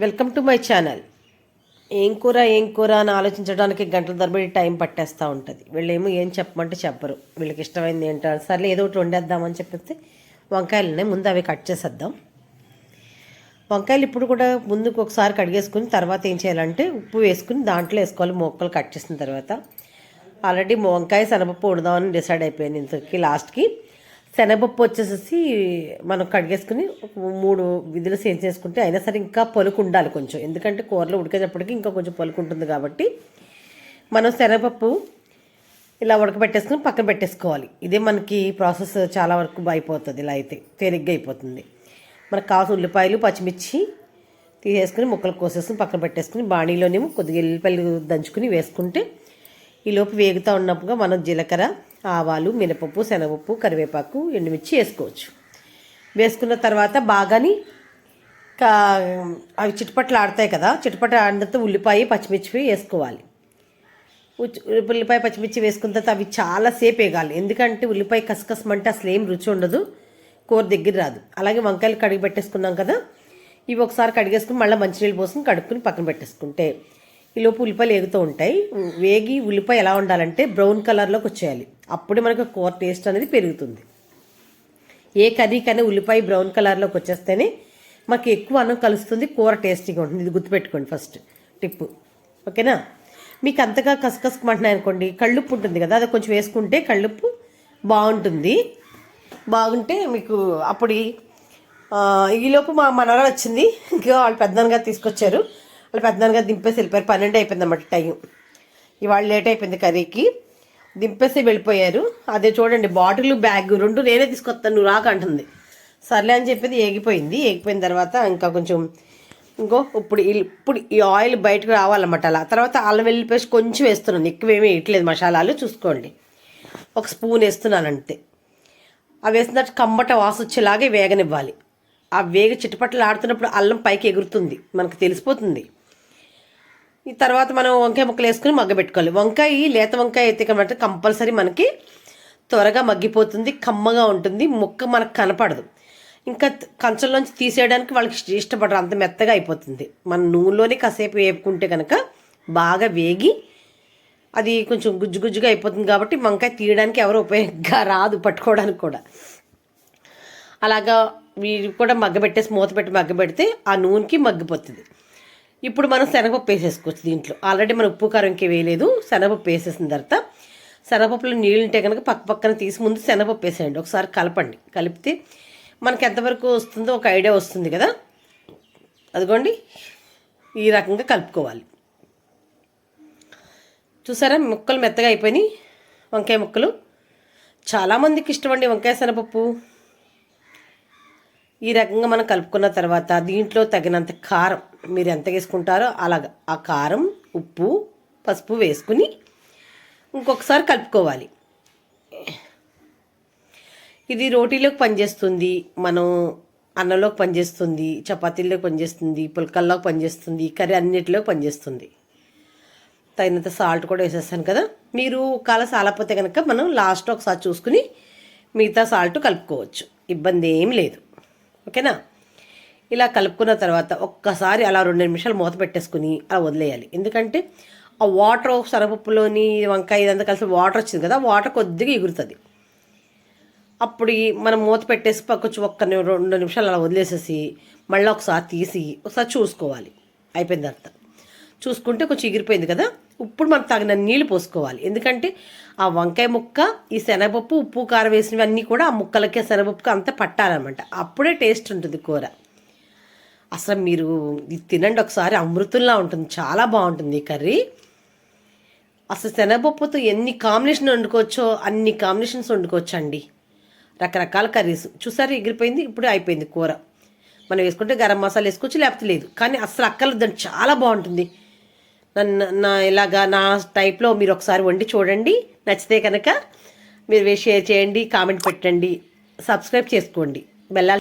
Welcome to my channel. ఏం కూర అని ఆలోచించడానికి గంటల తరబడి టైం పట్టేస్తూ ఉంటుంది. వీళ్ళేమో ఏం చెప్పమంటే చెప్పరు. వీళ్ళకి ఇష్టమైంది ఏంటో సర్లే ఏదో ఒకటి వండేద్దామని చెప్పేసి వంకాయలున్నాయి, ముందు అవి కట్ చేసేద్దాం. వంకాయలు ఇప్పుడు కూడా ముందుకు ఒకసారి కడిగేసుకుని తర్వాత ఏం చేయాలంటే ఉప్పు వేసుకుని దాంట్లో వేసుకోవాలి. మొక్కలు కట్ చేసిన తర్వాత ఆల్రెడీ వంకాయ శనగపప్పు వండుదామని డిసైడ్ అయిపోయింది. ఇంతకీ లాస్ట్కి శనగపప్పు వచ్చేసేసి మనం కడిగేసుకుని 3 విధులు సేమ్ చేసుకుంటే అయినా సరే ఇంకా పలుకు ఉండాలి కొంచెం, ఎందుకంటే కూరలో ఉడికేటప్పటికి ఇంకా కొంచెం పలుకు ఉంటుంది కాబట్టి మనం శనగపప్పు ఇలా ఉడకబెట్టేసుకుని పక్కన పెట్టేసుకోవాలి. ఇదే మనకి ప్రాసెస్ చాలా వరకు అయిపోతుంది. ఇలా అయితే తేలిగ్గా అయిపోతుంది. మనకు కావాల్సిన ఉల్లిపాయలు పచ్చిమిర్చి తీసేసుకుని ముక్కలు కోసేసుకుని పక్కన పెట్టేసుకుని బాణీలోనేమో కొద్దిగా ఎల్లిపాయలు దంచుకుని వేసుకుంటే ఈలోపు వేగుతూ ఉన్నప్పుగా మనం జీలకర్ర, ఆవాలు, మినపప్పు, శనగపప్పు, కరివేపాకు, ఎండుమిర్చి వేసుకోవచ్చు. వేసుకున్న తర్వాత బాగాని అవి చిటపట్లు ఆడతాయి కదా, చిటపట్లు ఆడినంత ఉల్లిపాయ పచ్చిమిర్చి వేసుకోవాలి. ఉల్లిపాయ పచ్చిమిర్చి వేసుకున్న తర్వాత అవి చాలాసేపు వేగాలి, ఎందుకంటే ఉల్లిపాయ కసకసమంటే అసలు ఏం రుచి ఉండదు, కూర దగ్గర రాదు. అలాగే వంకాయలు కడిగి పెట్టేసుకున్నాం కదా, ఇవి ఒకసారి కడిగేసుకుని మళ్ళీ మంచినీళ్ళు పోసుకుని కడుక్కుని పక్కన పెట్టేసుకుంటే ఈలోపు ఉల్లిపాయలు వేగుతూ ఉంటాయి. వేగి ఉల్లిపాయ ఎలా ఉండాలంటే బ్రౌన్ కలర్లోకి వచ్చేయాలి. అప్పుడే మనకు కూర టేస్ట్ అనేది పెరుగుతుంది. ఏ కర్రీకైనా ఉల్లిపాయ బ్రౌన్ కలర్లోకి వచ్చేస్తేనే మాకు ఎక్కువ అన్నం కలుస్తుంది, కూర టేస్టీగా ఉంటుంది. ఇది గుర్తుపెట్టుకోండి ఫస్ట్ టిప్పు, ఓకేనా. మీకు అంతగా కసకసమంటున్నాయి అనుకోండి, కళ్ళుప్పు ఉంటుంది కదా, అది కొంచెం వేసుకుంటే కళ్ళుప్పు బాగుంటుంది. బాగుంటే మీకు అప్పుడు ఈలోపు మా మనవరాలు వచ్చింది, ఇంకా వాళ్ళు పెద్దనగా తీసుకొచ్చారు. వాళ్ళు పెద్దనగా దింపేసి వెళ్ళిపోయారు. 12 అయిపోయింది అన్నమాట టైం. ఇవాళ లేట్ అయిపోయింది కర్రీకి, దింపేసి వెళ్ళిపోయారు. అదే చూడండి, బాటిల్ బ్యాగ్ 2 నేనే తీసుకొస్తాను, నువ్వు రాక అంటుంది. సర్లే అని చెప్పేది ఏగిపోయింది. ఏగిపోయిన తర్వాత ఇంకా కొంచెం ఇప్పుడు ఈ ఆయిల్ బయటకు రావాలన్నమాట. అలా తర్వాత అల్లం వెల్లుల్లి పేస్ట్ కొంచెం వేస్తున్నాను, ఎక్కువేమీ వేయట్లేదు. మసాలాలు చూసుకోండి, 1 స్పూన్ వేస్తున్నాను అంతే. అవి వేసిన తర్వాత కమ్మట వాసన వచ్చేలాగే వేగనివ్వాలి. ఆ చిటపట్లు ఆడుతున్నప్పుడు అల్లం పైకి ఎగురుతుంది, మనకు తెలిసిపోతుంది. ఈ తర్వాత మనం వంకాయ ముక్కలు వేసుకుని మగ్గబెట్టుకోవాలి. లేత వంకాయ అయితే కాబట్టి కంపల్సరీ మనకి త్వరగా మగ్గిపోతుంది, కమ్మగా ఉంటుంది, ముక్క మనకు కనపడదు. ఇంకా కంచంలోంచి తీసేయడానికి వాళ్ళకి ఇష్టపడరు, అంత మెత్తగా అయిపోతుంది. మన నూనెలోనే కాసేపు వేపుకుంటే కనుక బాగా వేగి అది కొంచెం గుజ్జుగా అయిపోతుంది. కాబట్టి వంకాయ తీయడానికి ఎవరు ఉపయోగంగా రాదు, పట్టుకోవడానికి కూడా. అలాగా వీటి కూడా మగ్గబెట్టేసి మూత పెట్టి మగ్గబెడితే ఆ నూనెకి మగ్గిపోతుంది. ఇప్పుడు మనం శనగపప్పు వేసేసుకోవచ్చు. దీంట్లో ఆల్రెడీ మనం ఉప్పు కారం ఇంకే వేయలేదు. శనగపప్పు వేసేసిన తర్వాత శనగపప్పులో నీళ్ళు ఉంటే కనుక పక్కన తీసి ముందు శనగపప్పు వేసేయండి. ఒకసారి కలపండి. కలిపితే మనకి ఎంతవరకు వస్తుందో ఒక ఐడియా వస్తుంది కదా. అదిగోండి, ఈ రకంగా కలుపుకోవాలి. చూసారా, ముక్కలు మెత్తగా అయిపోయినాయి వంకాయ ముక్కలు. చాలామందికి ఇష్టమండి వంకాయ శనగపప్పు. ఈ రకంగా మనం కలుపుకున్న తర్వాత దీంట్లో తగినంత కారం, మీరు ఎంత వేసుకుంటారో అలాగా ఆ కారం, ఉప్పు, పసుపు వేసుకుని ఇంకొకసారి కలుపుకోవాలి. ఇది రోటీలోకి పనిచేస్తుంది, మనం అన్నంలోకి పనిచేస్తుంది, చపాతీల్లోకి పనిచేస్తుంది, పుల్కల్లోకి పనిచేస్తుంది, కర్రీ అన్నిటిలోకి పనిచేస్తుంది. తగినంత సాల్ట్ కూడా వేసేస్తాను కదా. మీరు సాలపోతే కనుక మనం లాస్ట్ ఒకసారి చూసుకుని మిగతా సాల్ట్ కలుపుకోవచ్చు, ఇబ్బంది ఏం లేదు, ఓకేనా. ఇలా కలుపుకున్న తర్వాత ఒక్కసారి అలా 2 నిమిషాలు మూత పెట్టేసుకుని అలా వదిలేయాలి. ఎందుకంటే ఆ వాటర్ శనగపప్పులోని వంకాయ ఇదంతా కలిసి వాటర్ వచ్చింది కదా, వాటర్ కొద్దిగా ఎగురుతుంది. అప్పుడు మనం మూత పెట్టేసి కొంచెం 2 నిమిషాలు అలా వదిలేసేసి మళ్ళీ ఒకసారి తీసి ఒకసారి చూసుకోవాలి. అయిపోయిన తర్వాత చూసుకుంటే కొంచెం ఎగిరిపోయింది కదా. ఇప్పుడు మనం తగిన నీళ్ళు పోసుకోవాలి. ఎందుకంటే ఆ వంకాయ ముక్క, ఈ శనగపప్పు, ఉప్పు కారం వేసినవి అన్నీ కూడా ఆ ముక్కలకి శనగపప్పుకి అంతా పట్టాలన్నమాట. అప్పుడే టేస్ట్ ఉంటుంది కూర. అసలు మీరు ఇది తినండి ఒకసారి, అమృతంలా ఉంటుంది, చాలా బాగుంటుంది ఈ కర్రీ. అసలు శనగపప్పుతో ఎన్ని కాంబినేషన్ వండుకోవచ్చో అన్ని కాంబినేషన్స్ వండుకోవచ్చు అండి, రకరకాల కర్రీస్. చూసారు, ఎగిరిపోయింది. ఇప్పుడు అయిపోయింది కూర. మనం వేసుకుంటే గరం మసాలా వేసుకోవచ్చు, లేకపోతే లేదు. కానీ అసలు అక్కర్లేదండి, చాలా బాగుంటుంది. నా టైప్లో మీరు ఒకసారి వండి చూడండి. నచ్చితే కనుక మీరు షేర్ చేయండి, కామెంట్ పెట్టండి, సబ్స్క్రైబ్ చేసుకోండి. బెల్